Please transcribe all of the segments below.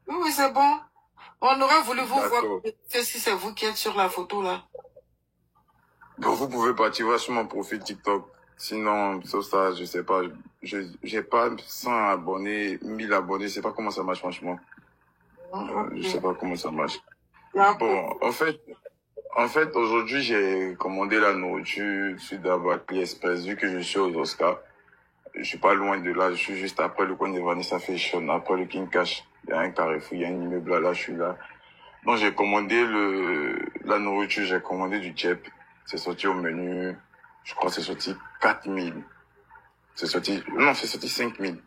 Oui, oui, c'est bon. On aurait voulu vous voir D'accord. si c'est vous qui êtes sur la photo là. Donc, vous pouvez partir voir sur mon profil TikTok. Sinon, sauf ça, je sais pas. J'ai pas 100 abonnés, 1000 abonnés. Je sais pas comment ça marche, franchement. Je sais pas comment ça marche. Bon, en fait, aujourd'hui, j'ai commandé la nourriture sur AliExpress. Vu que je suis aux Oscars, je suis pas loin de là. Je suis juste après le coin de Vanessa Fashion, après le King Cash. Il y a un carrefour, il y a un immeuble là, je suis là. Donc, j'ai commandé la nourriture, j'ai commandé du chep. C'est sorti au menu, je crois que c'est sorti 4000. C'est sorti 5000.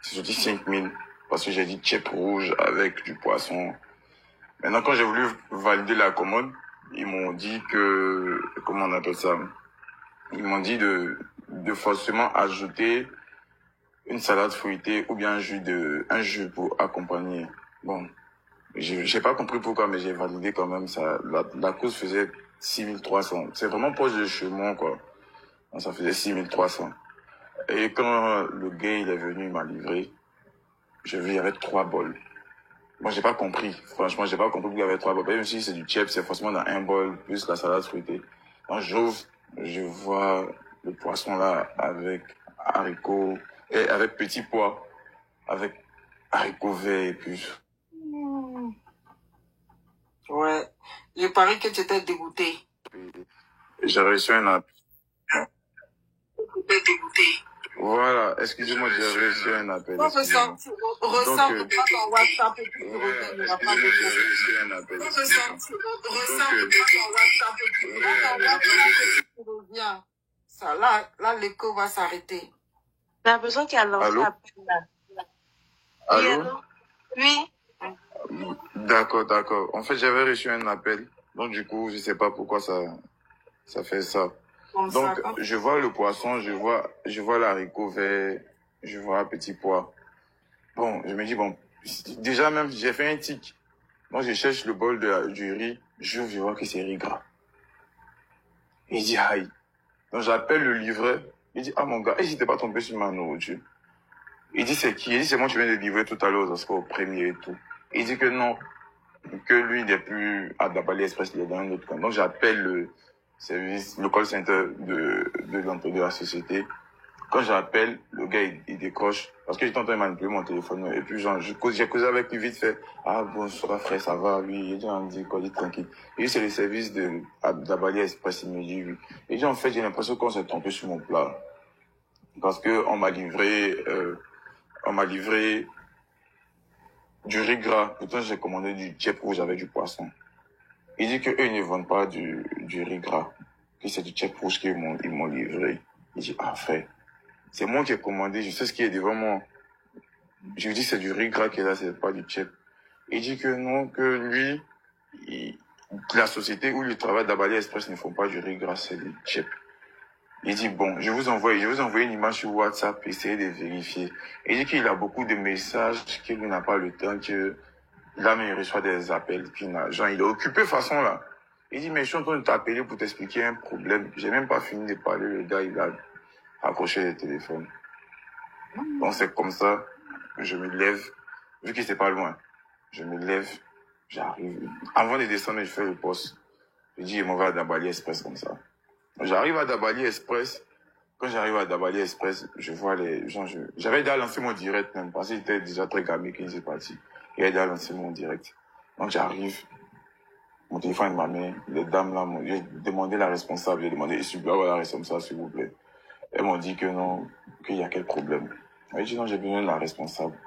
C'est sorti 5000. Parce que j'ai dit chep rouge avec du poisson. Maintenant, quand j'ai voulu valider la commande, ils m'ont dit comment on appelle ça? Ils m'ont dit de forcément ajouter une salade fruitée ou bien un jus pour accompagner. Bon. J'ai pas compris pourquoi, mais j'ai validé quand même ça. La course faisait 6300. C'est vraiment proche de chez moi, quoi. Donc, ça faisait 6300. Et quand le gars, il est venu, il m'a livré, j'ai vu, il y avait 3 bols. Moi, j'ai pas compris. Franchement, j'ai pas compris qu'il y avait 3 bols. Même si c'est du chip, c'est forcément dans un bol, plus la salade fruitée. Quand j'ouvre, je vois le poisson là, avec haricots, et avec petits pois, avec haricots verts et puis... Ouais. Je parie que tu étais dégoûté. J'ai reçu un appel. Dégoûté. Voilà, excusez-moi, j'ai reçu un appel. Ressens pas ton WhatsApp et puis tu reviens, il n'y aura pas de j'ai reçu un appel. ressens pas ton WhatsApp et puis tu reviens. Ça, là, l'écho va s'arrêter. T'as besoin qu'il y a lancé l'appel là. Allô? Oui. D'accord. En fait, j'avais reçu un appel. Donc, du coup, je sais pas pourquoi ça fait ça. Donc, je vois le poisson, je vois l'haricot vert, je vois un petit pois. Bon, je me dis, bon, déjà même, j'ai fait un tic. Moi, je cherche le bol du riz, je vois que c'est riz gras. Il dit, aïe. Donc, j'appelle le livreur. Il dit, ah, mon gars, j'étais pas tombé sur ma nourriture. Il dit, c'est qui? Il dit, c'est moi qui viens de livrer tout à l'heure au premier et tout. Il dit que non, que lui, il n'est plus à Dabali Express, il est dans un autre camp. Donc, j'appelle le service, le call center de la société. Quand j'appelle, le gars, il décroche. Parce que j'étais en train de manipuler mon téléphone. Et puis, genre, j'ai causé avec lui vite fait. Ah, bonsoir, frère, ça va? Oui, il dit, on dit quoi, il dit tranquille. Et c'est le service d'Abali Express, il me dit oui. Et dit, en fait, j'ai l'impression qu'on s'est trompé sur mon plat. Parce que on m'a livré du riz gras. Pourtant, j'ai commandé du chip rouge avec du poisson. Il dit qu'eux, ils ne vendent pas du riz gras. Que c'est du chip rouge qu'ils m'ont livré. Il dit, ah, frère, c'est moi qui ai commandé, je sais ce qui est devant moi. Je lui dis, c'est du riz gras qui est là, c'est pas du chip. Il dit que non, que lui, la société où il travaille d'Abali Express ne font pas du riz gras, c'est du chip. Il dit, bon, je vous envoie une image sur WhatsApp, essayez de vérifier. Il dit qu'il a beaucoup de messages, qu'il n'a pas le temps, que là, mais il reçoit des appels, puis genre, il est occupé de façon là. Il dit, mais je suis en train de t'appeler pour t'expliquer un problème. J'ai même pas fini de parler, le gars, il a accroché le téléphone. Donc c'est comme ça, je me lève, vu qu'il c'est pas loin. Je me lève, j'arrive. Avant de descendre, je fais le poste. Je dis, je m'en vais à Dabali Express comme ça. J'arrive à Dabali Express. Quand j'arrive à Dabali Express, je vois les gens, j'avais déjà lancé mon direct même, parce qu'il était déjà très gamé quand il est parti. Il a déjà lancé mon direct. Donc j'arrive, mon téléphone est ma main, les dames là, j'ai demandé la responsable, j'ai demandé, est-ce que je peux avoir la responsable s'il vous plaît? Elles m'ont dit que non, qu'il y a quel problème. J'ai dit non, j'ai besoin de la responsable.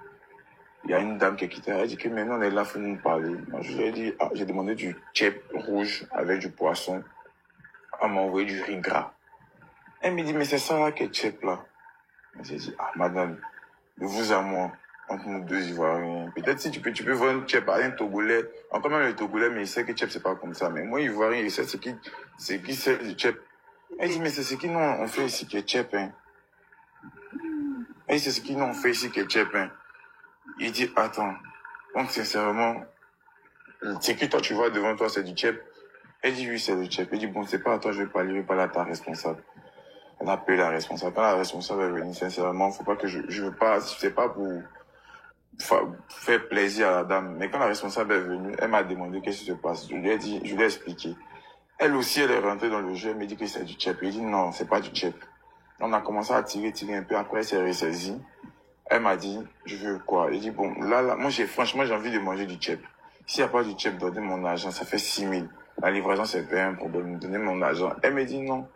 Il y a une dame qui est quittée, elle a dit que maintenant on est là, faut nous parler. Moi, je lui ai dit, ah, j'ai demandé du chip rouge avec du poisson. Elle m'a envoyé du riz gras. Elle me dit, mais c'est ça là qui est chip là. J'ai dit, ah madame, de vous à moi, entre nous deux Ivoiriens. Peut-être si tu peux vendre chip à un Togolais. Encore même le Togolais, mais il sait que chip c'est pas comme ça. Mais moi, Ivoirien, il sait c'est qui c'est du chip. Elle dit, mais c'est ce qui nous on fait ici qui est chip, hein. Elle dit, c'est ce qui nous on fait ici qui est chip, hein. Il dit, attends. Donc, sincèrement, c'est qui toi tu vois devant toi, c'est du chip. Elle dit, oui, c'est le chip. Elle dit, bon, c'est pas à toi, je vais parler à ta responsable. Elle a appelé la responsable. Quand la responsable est venue, sincèrement, faut pas que je veux pas, c'est pas pour faire plaisir à la dame. Mais quand la responsable est venue, elle m'a demandé qu'est-ce qui se passe. Je lui ai dit, je lui ai expliqué. Elle aussi, elle est rentrée dans le jeu, elle m'a dit que c'est du tchèp. Je lui ai dit non, c'est pas du tchèp. On a commencé à tirer un peu. Après, elle s'est ressaisie. Elle m'a dit, je veux quoi? J'ai dit, bon, là, moi, franchement, j'ai envie de manger du tchèp. S'il n'y a pas du tchèp, donnez mon argent, ça fait 6 000. La livraison, c'est pas un problème. Donnez mon argent. Elle me dit non,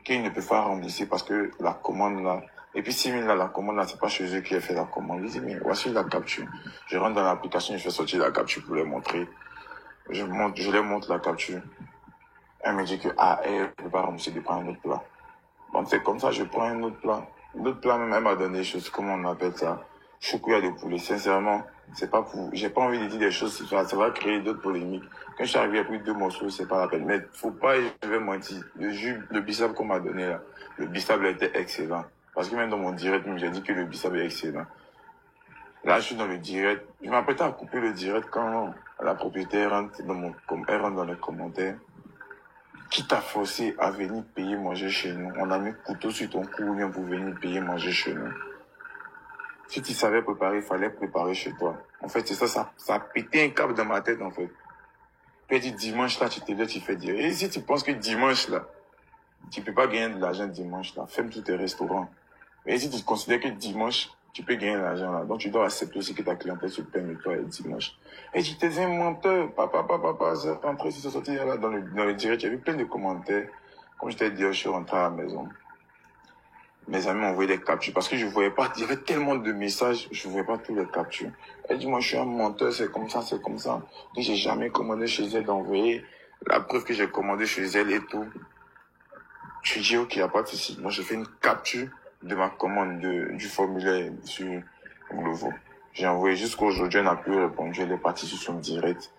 qu'il ne peut pas rembourser parce que la commande là, et puis 6 000 là, la commande là, c'est pas chez eux qui a fait la commande. Je dis, mais voici la capture. Je rentre dans l'application, je fais sortir la capture pour les montrer. Je les montre la capture. Elle me dit que, elle ne peut pas rembourser de prendre un autre plat. Bon, c'est comme ça, je prends un autre plat. L'autre plat, même, elle m'a donné des choses, comment on appelle ça? Choukouya de poulet. Sincèrement, c'est pas pour, j'ai pas envie de dire des choses, ça va créer d'autres polémiques. Quand je suis arrivé, il y a plus de 2 morceaux, c'est pas la peine. Mais faut pas, je vais mentir. Le jus, le bissap qu'on m'a donné là, le bissap était excellent. Parce que même dans mon direct, j'ai dit que le bissap est excellent. Là, je suis dans le direct. Je m'apprête à couper le direct quand la propriétaire rentre dans les commentaires. Qui t'a forcé à venir payer manger chez nous? On a mis couteau sur ton cou pour venir payer manger chez nous. Si tu savais préparer, il fallait préparer chez toi. En fait, c'est ça a pété un câble dans ma tête, en fait. Puis elle dit, dimanche, là, tu te lèves, tu fais dire. Et si tu penses que dimanche, là, tu peux pas gagner de l'argent dimanche, là, ferme tous tes restaurants. Mais si tu considères que dimanche, tu peux gagner de l'argent, là, donc tu dois accepter aussi que ta clientèle se plaigne de toi le dimanche. Et tu t'es un menteur, papa, c'est rentré, c'est sorti là, dans le direct, il y avait plein de commentaires. Comme je t'ai dit, je suis rentré à la maison. Mes amis m'ont envoyé des captures parce que je voyais pas, il y avait tellement de messages, je voyais pas tous les captures. Elle dit, moi, je suis un menteur, c'est comme ça, c'est comme ça. Donc, j'ai jamais commandé chez elle d'envoyer la preuve que j'ai commandé chez elle et tout. Je dis, ok, y a pas de souci. Moi, j'ai fait une capture de ma commande du formulaire sur Glovo. J'ai envoyé jusqu'aujourd'hui, elle n'a plus répondu, elle est partie sur son direct.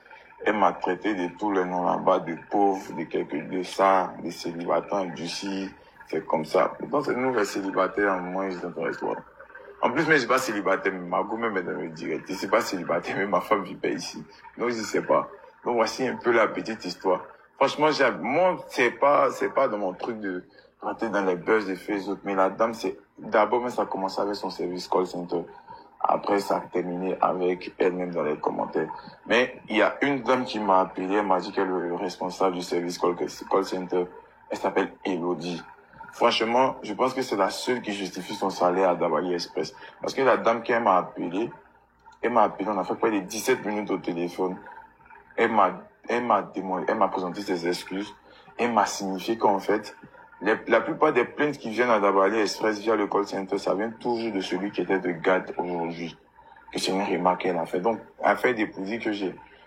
Elle m'a traité de tous les noms là-bas, de pauvres, de ça, des célibataires, du si, c'est comme ça. Donc, c'est nous, les célibataires, moi, ils sont dans le restaurant. En plus, mais je suis pas célibataire, mais ma go même est dans le direct. Je suis pas célibataire, mais ma femme vit pas ici. Donc, je sais pas. Donc, voici un peu la petite histoire. Franchement, moi, c'est pas dans mon truc de rentrer dans les buzz de Facebook, mais la dame, d'abord, mais ça a commencé avec son service call center. Après, ça a terminé avec elle-même dans les commentaires. Mais il y a une dame qui m'a appelé, elle m'a dit qu'elle est le responsable du service call center. Elle s'appelle Elodie. Franchement, je pense que c'est la seule qui justifie son salaire à Dabali Express. Parce que la dame qui m'a appelé, on a fait près de 17 minutes au téléphone. Elle m'a présenté ses excuses. Elle m'a signifié qu'en fait, la plupart des plaintes qui viennent à Dabali Express via le call center, ça vient toujours de celui qui était de garde aujourd'hui. Que c'est une remarque qu'elle a fait. Donc, elle fait dépouiller que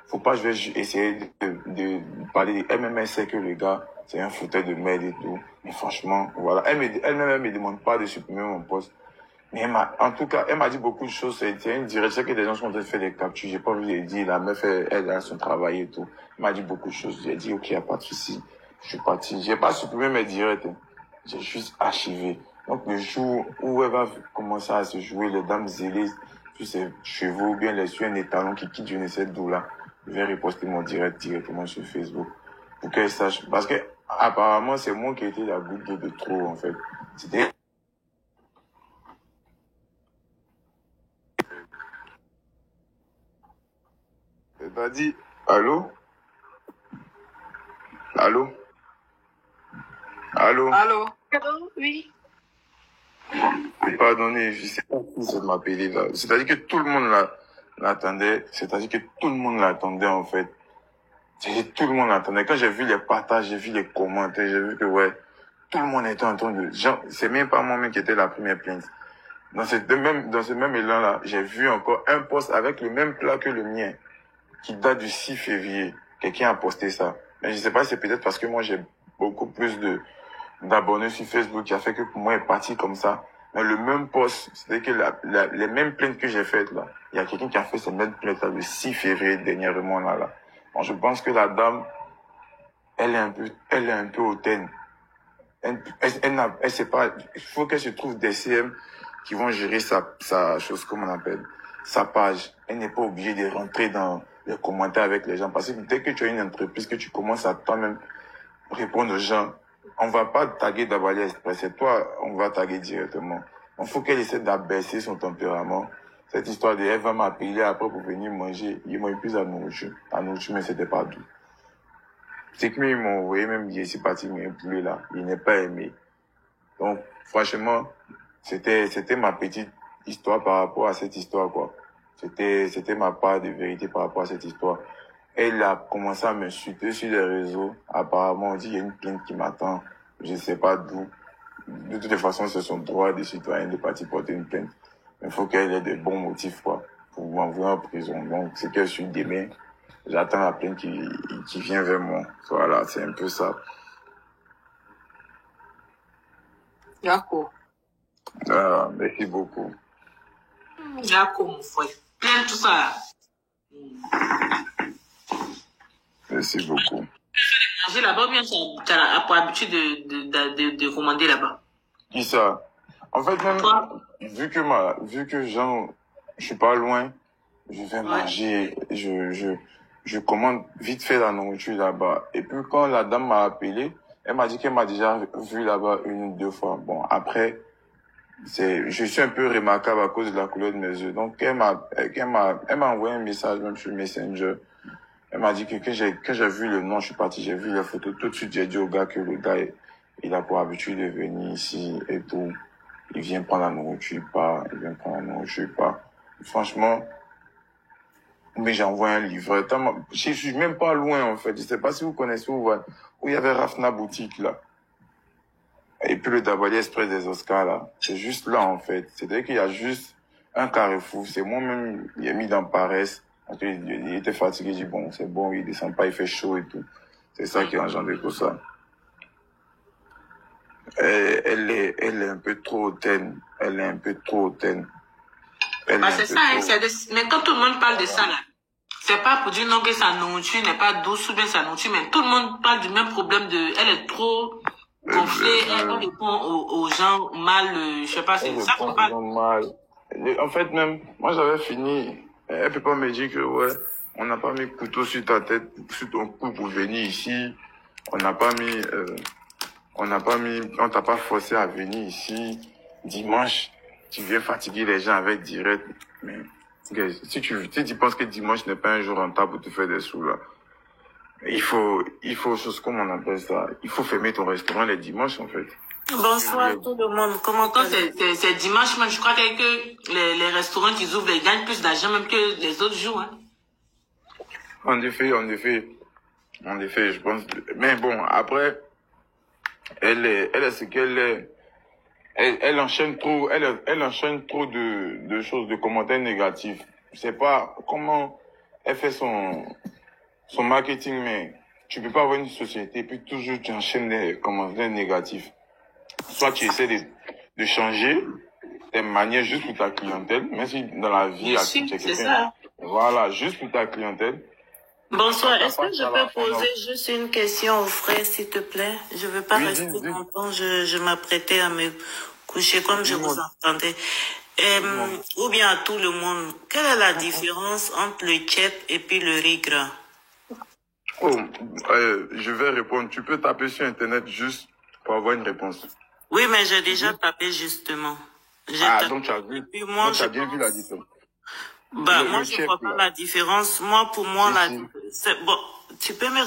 faut pas, je vais essayer de parler de MMS, c'est que le gars, c'est un fauteuil de merde et tout. Mais franchement, voilà. Elle-même, me demande pas de supprimer mon poste. Mais en tout cas, elle m'a dit beaucoup de choses. C'était une direction que des gens sont en train de faire des captures. J'ai pas envie de dire, la meuf, elle a son travail et tout. Elle m'a dit beaucoup de choses. J'ai dit, ok, y a pas de souci. Je suis parti. J'ai pas supprimé mes directs. J'ai juste archivé. Donc, le jour où elle va commencer à se jouer les dames zélées sur ses chevaux, ou bien sur un étalon qui quitte je ne sais d'où là, je vais reposter mon direct directement sur Facebook. Pour qu'elle sache. Parce que, apparemment, c'est moi qui ai été la goutte d'eau de trop, en fait. C'était t'as dit, allô? Allô? Allô? Allô? Allô, oui. Pardonnez, je sais pas qui c'est de m'appeler là. C'est-à-dire que tout le monde l'attendait. C'est-à-dire que tout le monde l'attendait en fait. C'est-à-dire que tout le monde l'attendait. Quand j'ai vu les partages, j'ai vu les commentaires, j'ai vu que ouais, tout le monde était en train de... Genre, c'est même pas moi-même qui était la première plainte. Dans ce même élan-là, j'ai vu encore un post avec le même plat que le mien, qui date du 6 février. Quelqu'un a posté ça. Mais je sais pas, c'est peut-être parce que moi j'ai beaucoup plus d'abonnés sur Facebook qui a fait que pour moi est parti comme ça. Mais le même post, c'est-à-dire que les mêmes plaintes que j'ai faites là, il y a quelqu'un qui a fait ces mêmes plaintes là le 6 février dernièrement là. Bon, je pense que la dame, elle est un peu hautaine. Elle sait pas, il faut qu'elle se trouve des CM qui vont gérer sa chose, comment on appelle, sa page. Elle n'est pas obligée de rentrer dans les commentaires avec les gens. Parce que dès que tu as une entreprise, que tu commences à toi-même répondre aux gens, on va pas taguer Dabali Express, c'est toi, on va taguer directement. Il faut qu'elle essaie d'abaisser son tempérament cette histoire de elle va m'appeler après pour venir manger. Ils m'ont épuisé la nourriture, mais c'était pas doux. C'est que ils m'ont envoyé même hier, c'est parti, mais un poulet là, il n'est pas aimé. Donc, franchement, c'était ma petite histoire par rapport à cette histoire, quoi. C'était ma part de vérité par rapport à cette histoire. Elle a commencé à m'insulter sur les réseaux. Apparemment, on dit qu'il y a une plainte qui m'attend. Je ne sais pas d'où. De toutes les façons, c'est son droit des citoyens de partir porter une plainte. Mais il faut qu'elle ait des bons motifs, quoi, pour m'envoyer en prison. Donc, c'est qu'elle suit demain. J'attends la plainte qui vient vers moi. Voilà, c'est un peu ça. D'accord. Ah, merci beaucoup. D'accord, mon frère. Plein tout ça. Merci beaucoup. Manger là-bas, bien, tu as pour habitude de commander là-bas. Qui ça? En fait, même, vu que genre, je suis pas loin, je vais manger, je commande vite fait la nourriture là-bas. Et puis, quand la dame m'a appelé, elle m'a dit qu'elle m'a déjà vu là-bas 1 ou 2 fois. Bon, après, je suis un peu remarquable à cause de la couleur de mes yeux. Donc, elle m'a envoyé un message même sur Messenger. Elle m'a dit que quand j'ai vu le nom, je suis parti, j'ai vu les photos. Tout de suite, j'ai dit au gars que le gars, il a pour habitude de venir ici et tout. Il vient prendre la nourriture, pas. Franchement, mais j'ai envoyé un livreur. Je suis même pas loin, en fait. Je sais pas si vous connaissez où il y avait Rafna Boutique, là. Et puis le Dabali Express des Oscars, là. C'est juste là, en fait. C'est-à-dire qu'il y a juste un carrefour. C'est moi-même, il est mis dans paresse. Il était fatigué, il dit bon, c'est bon, il descend pas, il fait chaud et tout. C'est ça qui a engendré tout ça. Elle est un peu trop hautaine. C'est ça, hein, mais quand tout le monde parle de ça, là, c'est pas pour dire non que sa nourriture n'est pas douce ou bien sa nourriture, mais tout le monde parle du même problème elle est trop gonflée, elle répond aux gens mal, je sais pas, c'est ça qu'on parle. Mal. En fait, même, moi j'avais fini, elle peut pas me dire que ouais, on n'a pas mis couteau sur ta tête, sur ton cou pour venir ici, on t'a pas forcé à venir ici. Dimanche, tu viens fatiguer les gens avec direct. Mais, si tu penses que dimanche n'est pas un jour rentable pour te faire des sous, là, il faut, chose comme on appelle ça, il faut fermer ton restaurant les dimanches, en fait. Bonsoir tout le monde. Comment c'est dimanche, mais je crois que les restaurants qui ouvrent, ils gagnent plus d'argent même que les autres jours, hein. En effet, je pense. Mais bon, après, elle est ce qu'elle est. Elle enchaîne trop de choses, de commentaires négatifs. Je sais pas comment elle fait son marketing, mais tu peux pas avoir une société et puis toujours tu enchaînes des commentaires négatifs. Soit tu essaies de changer tes manières juste pour ta clientèle, même si dans la vie, c'est ça. Voilà, juste pour ta clientèle. Bonsoir, est-ce que je peux poser juste une question aux frères, s'il te plaît? Je veux pas rester longtemps, je m'apprêtais à me coucher comme je vous entendais. Ou bien à tout le monde, quelle est la différence entre le tchèp et puis le riz gras? Je vais répondre. Tu peux taper sur Internet juste pour avoir une réponse. Oui, mais j'ai déjà tapé justement. Donc tu as vu. Donc tu as bien vu la différence. Moi, je vois pas la différence. Moi, pour moi, bon, tu peux me